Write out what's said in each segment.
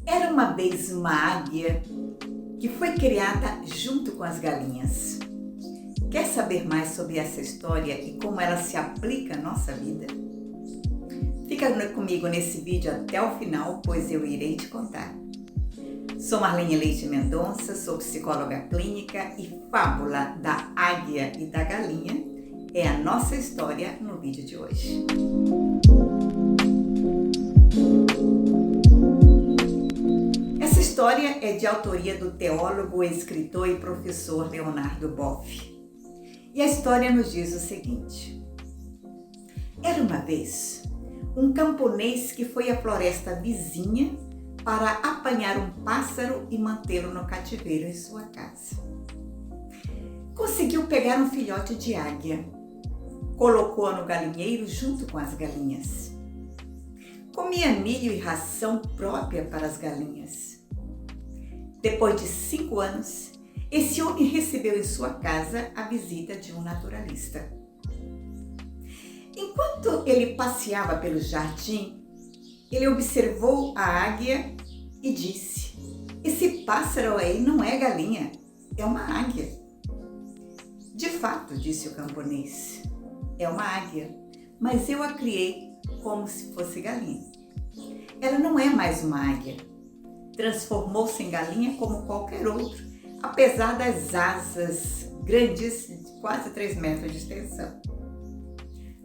Era uma vez uma águia que foi criada junto com as galinhas. Quer saber mais sobre essa história e como ela se aplica à nossa vida? Fica comigo nesse vídeo até o final, pois eu irei te contar. Sou Marlene Leite Mendonça, sou psicóloga clínica e fábula da águia e da galinha é a nossa história no vídeo de hoje. Essa história é de autoria do teólogo, escritor e professor Leonardo Boff. E a história nos diz o seguinte: era uma vez um camponês que foi à floresta vizinha para apanhar um pássaro e mantê-lo no cativeiro em sua casa. Conseguiu pegar um filhote de águia, colocou-o no galinheiro junto com as galinhas. Comia milho e ração própria para as galinhas. Depois de 5 anos, esse homem recebeu em sua casa a visita de um naturalista. Enquanto ele passeava pelo jardim, ele observou a águia e disse: "Esse pássaro aí não é galinha, é uma águia." "De fato," disse o camponês, "é uma águia, mas eu a criei como se fosse galinha. Ela não é mais uma águia. Transformou-se em galinha como qualquer outro, apesar das asas grandes de quase 3 metros de extensão."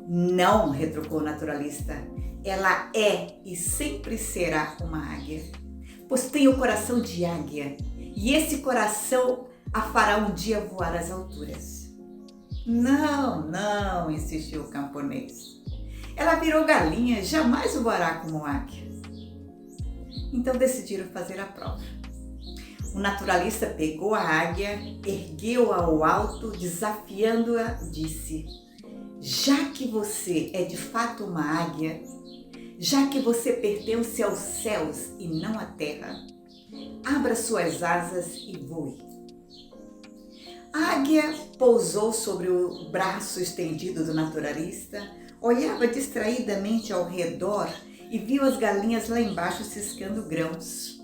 "Não," retrucou o naturalista, "ela é e sempre será uma águia, pois tem o coração de águia, e esse coração a fará um dia voar às alturas." Não, insistiu o camponês. "Ela virou galinha, jamais voará como águia." Então decidiram fazer a prova. O naturalista pegou a águia, ergueu-a ao alto, desafiando-a, disse: "Já que você é de fato uma águia, já que você pertence aos céus e não à terra, abra suas asas e voe." A águia pousou sobre o braço estendido do naturalista, olhava distraidamente ao redor e viu as galinhas lá embaixo ciscando grãos.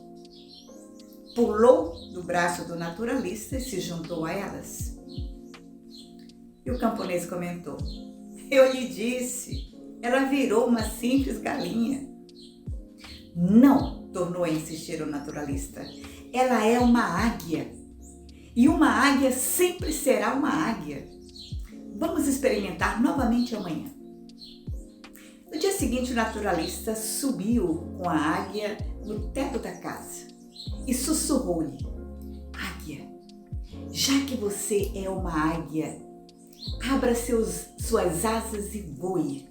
Pulou do braço do naturalista e se juntou a elas. E o camponês comentou: "Eu lhe disse, ela virou uma simples galinha." "Não," tornou a insistir o naturalista, "ela é uma águia. E uma águia sempre será uma águia. Vamos experimentar novamente amanhã." No dia seguinte, o naturalista subiu com a águia no teto da casa e sussurrou-lhe: "Águia, já que você é uma águia, abra suas asas e voe."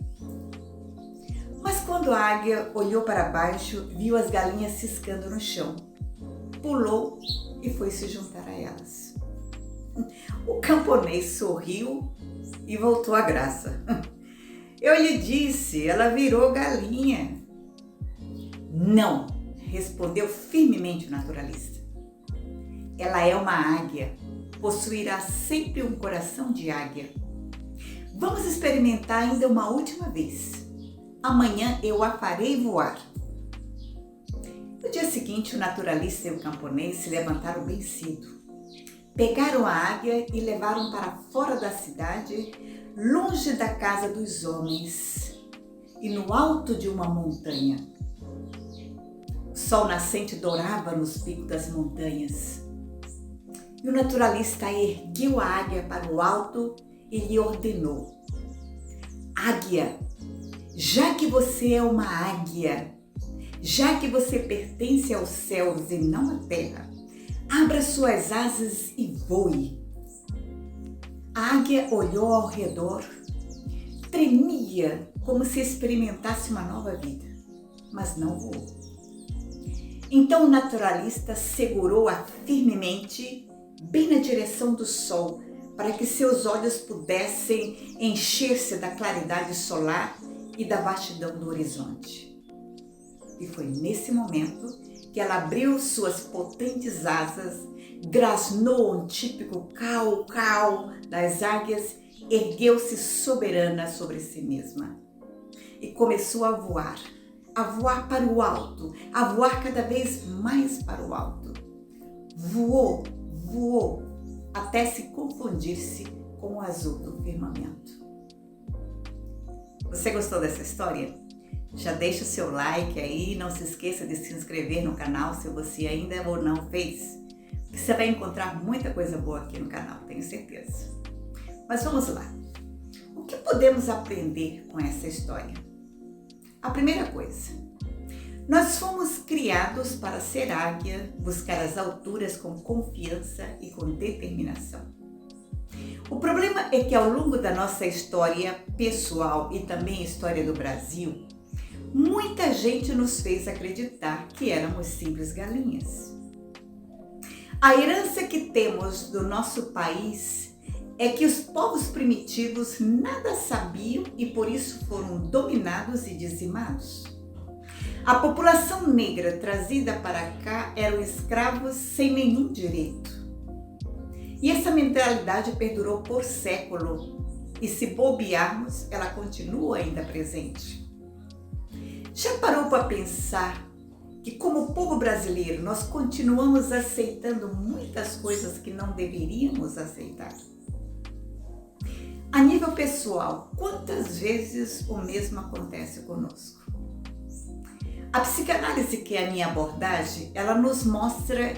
Mas quando a águia olhou para baixo, viu as galinhas ciscando no chão. Pulou e foi se juntar a elas. O camponês sorriu e voltou à graça. "Eu lhe disse, ela virou galinha." "Não," respondeu firmemente o naturalista. "Ela é uma águia, possuirá sempre um coração de águia. Vamos experimentar ainda uma última vez. Amanhã eu a farei voar." No dia seguinte, o naturalista e o camponês se levantaram bem cedo. Pegaram a águia e levaram para fora da cidade, longe da casa dos homens e no alto de uma montanha. O sol nascente dourava nos picos das montanhas. E o naturalista ergueu a águia para o alto e lhe ordenou: "Águia, já que você é uma águia, já que você pertence aos céus e não à terra, abra suas asas e voe." A águia olhou ao redor, tremia como se experimentasse uma nova vida, mas não voou. Então o naturalista segurou-a firmemente, bem na direção do sol, para que seus olhos pudessem encher-se da claridade solar e da vastidão do horizonte. E foi nesse momento que ela abriu suas potentes asas, grasnou um típico cau-cau das águias, ergueu-se soberana sobre si mesma e começou a voar, a voar para o alto, a voar cada vez mais para o alto. Voou, voou, até se confundir-se com o azul do firmamento. Você gostou dessa história? Já deixa o seu like aí, não se esqueça de se inscrever no canal se você ainda ou não fez, porque você vai encontrar muita coisa boa aqui no canal, tenho certeza. Mas vamos lá. O que podemos aprender com essa história? A primeira coisa, nós fomos criados para ser águia, buscar as alturas com confiança e com determinação. O problema é que ao longo da nossa história pessoal e também história do Brasil, muita gente nos fez acreditar que éramos simples galinhas. A herança que temos do nosso país é que os povos primitivos nada sabiam e por isso foram dominados e dizimados. A população negra trazida para cá eram escravos sem nenhum direito. E essa mentalidade perdurou por século e, se bobearmos, ela continua ainda presente. Já parou para pensar que, como povo brasileiro, nós continuamos aceitando muitas coisas que não deveríamos aceitar? A nível pessoal, quantas vezes o mesmo acontece conosco? A psicanálise, que é a minha abordagem, ela nos mostra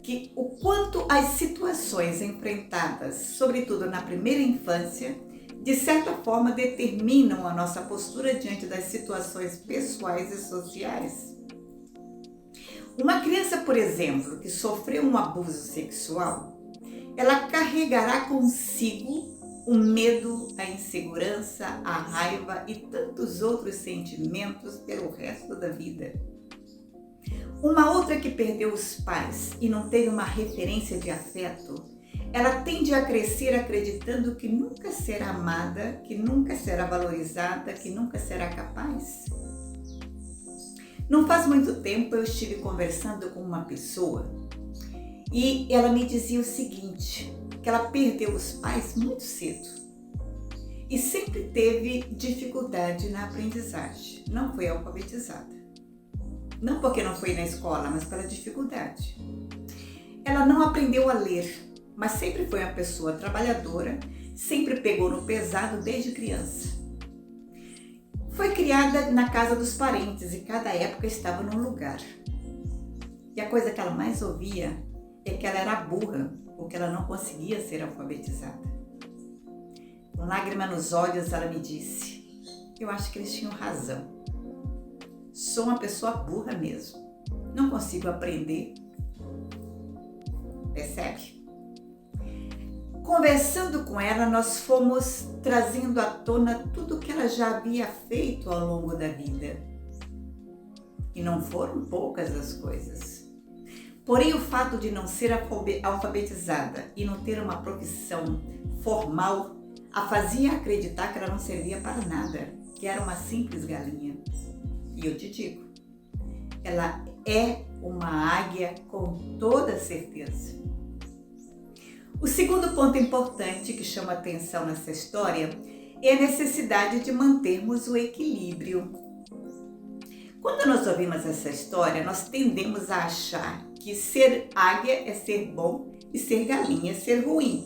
que o quanto as situações enfrentadas, sobretudo na primeira infância, de certa forma determinam a nossa postura diante das situações pessoais e sociais. Uma criança, por exemplo, que sofreu um abuso sexual, ela carregará consigo o medo, a insegurança, a raiva e tantos outros sentimentos pelo resto da vida. Uma outra que perdeu os pais e não teve uma referência de afeto, ela tende a crescer acreditando que nunca será amada, que nunca será valorizada, que nunca será capaz. Não faz muito tempo eu estive conversando com uma pessoa e ela me dizia o seguinte, que ela perdeu os pais muito cedo e sempre teve dificuldade na aprendizagem, não foi alfabetizada. Não porque não foi na escola, mas pela dificuldade. Ela não aprendeu a ler, mas sempre foi uma pessoa trabalhadora, sempre pegou no pesado desde criança. Foi criada na casa dos parentes e cada época estava num lugar. E a coisa que ela mais ouvia é que ela era burra, porque ela não conseguia ser alfabetizada. Com lágrima nos olhos, ela me disse, eu acho que eles tinham razão. Sou uma pessoa burra mesmo. Não consigo aprender. Percebe? Conversando com ela, nós fomos trazendo à tona tudo o que ela já havia feito ao longo da vida. E não foram poucas as coisas. Porém, o fato de não ser alfabetizada e não ter uma profissão formal a fazia acreditar que ela não servia para nada, que era uma simples galinha. E eu te digo, ela é uma águia com toda certeza. O segundo ponto importante que chama atenção nessa história é a necessidade de mantermos o equilíbrio. Quando nós ouvimos essa história, nós tendemos a achar que ser águia é ser bom e ser galinha é ser ruim.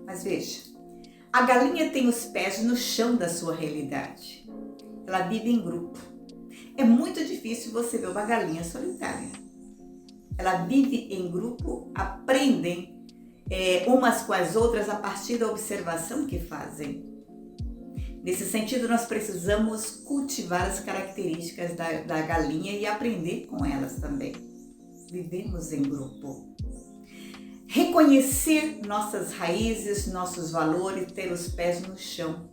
Mas veja, a galinha tem os pés no chão da sua realidade. Ela vive em grupo. É muito difícil você ver uma galinha solitária. Ela vive em grupo, aprendem umas com as outras a partir da observação que fazem. Nesse sentido, nós precisamos cultivar as características da galinha e aprender com elas também. Vivemos em grupo. Reconhecer nossas raízes, nossos valores, ter os pés no chão.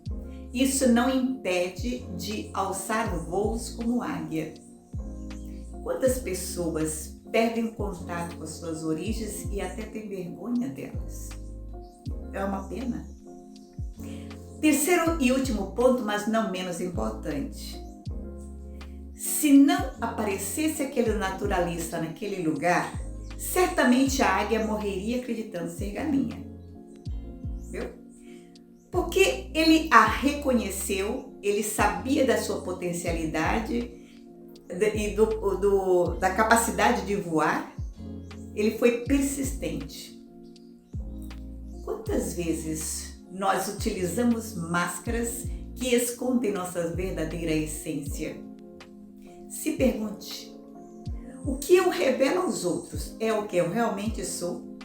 Isso não impede de alçar voos como águia. Quantas pessoas perdem o contato com as suas origens e até têm vergonha delas? É uma pena. Terceiro e último ponto, mas não menos importante. Se não aparecesse aquele naturalista naquele lugar, certamente a águia morreria acreditando ser galinha. Viu? Porque ele a reconheceu, ele sabia da sua potencialidade, da capacidade de voar, ele foi persistente. Quantas vezes nós utilizamos máscaras que escondem nossa verdadeira essência? Se pergunte, o que eu revelo aos outros é o que eu realmente sou?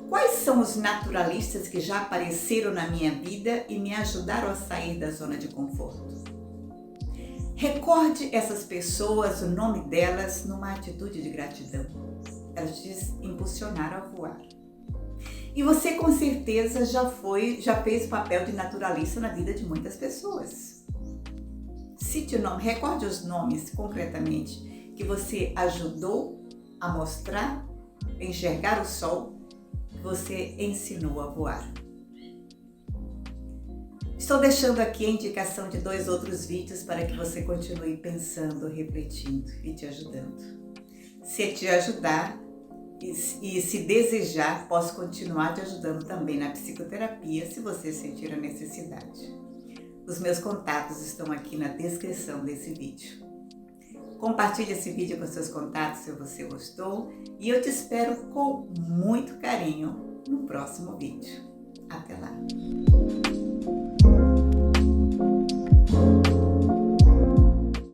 Quais são os naturalistas que já apareceram na minha vida e me ajudaram a sair da zona de conforto? Recorde essas pessoas, o nome delas, numa atitude de gratidão. Elas te impulsionaram a voar. E você com certeza já fez o papel de naturalista na vida de muitas pessoas. Cite o nome, recorde os nomes concretamente que você ajudou a mostrar, a enxergar o sol, que você ensinou a voar. Estou deixando aqui a indicação de 2 outros vídeos para que você continue pensando, refletindo e te ajudando. Se te ajudar e se desejar, posso continuar te ajudando também na psicoterapia, se você sentir a necessidade. Os meus contatos estão aqui na descrição desse vídeo. Compartilhe esse vídeo com seus contatos se você gostou e eu te espero com muito carinho no próximo vídeo. Até lá!